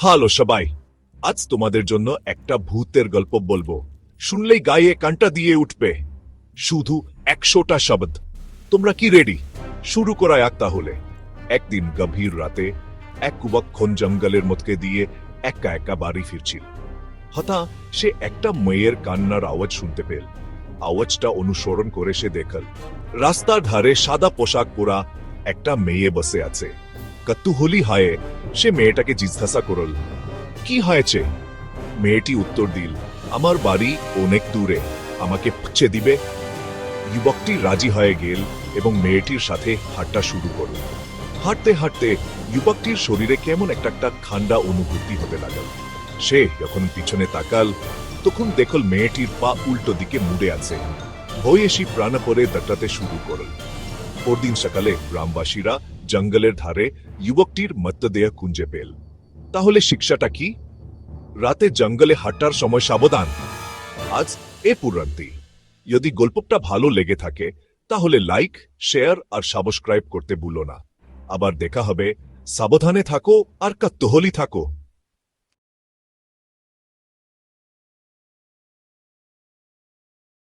Hello সবাই, আজ তোমাদের জন্য একটা ভূতের গল্প বলবো। শুনলেই গায়ে কাঁটা দিয়ে উঠবে। শুধু 100টা শব্দ। তোমরা কি রেডি? শুরু করা যাক তাহলে। একদিন গভীর রাতে এক যুবক ঘন জঙ্গলের মধ্যে দিয়ে একা একা বাড়ি ফিরছিল। হঠাৎ সে একটা মেয়ের কান্নার আওয়াজ শুনতে পেল। আওয়াজটা অনুসরণ করে সে দেখল রাস্তার ধারে সাদা পোশাক পরা একটা মেয়ে বসে আছে। কৌতূহলী হয়ে সে মেয়েটাকে জিজ্ঞাসা করল, কি হয়েছে? মেয়েটি উত্তর দিল, আমার বাড়ি অনেক দূরে, আমাকে পৌঁছে দিবে? যুবকটি রাজি হয়ে গেল এবং মেয়েটির সাথে হাঁটা শুরু করল। হাঁটতে হাঁটতে যুবকটির শরীরে কেমন একটা ঠান্ডা অনুভূতি হতে লাগল। সে যখন পিছনে তাকাল তখন দেখল মেয়েটির পা উল্টো দিকে মুড়ে আছে। ভয়ে সে প্রাণপণে দৌড়াতে শুরু করল। পরদিন সকালে গ্রামবাসীরা জঙ্গলের ধারে যুবকটির মৃতদেহ খুঁজে পেল। তাহলে শিক্ষাটা কি? রাতে জঙ্গলে হাঁটার সময় সাবধান। আজ এ পর্যন্তই। যদি গল্পটা ভালো লেগে থাকে তাহলে লাইক, শেয়ার আর সাবস্ক্রাইব করতে ভুলো না। আবার দেখা হবে। সাবধানে থাকো আর কৌতূহলী থাকো।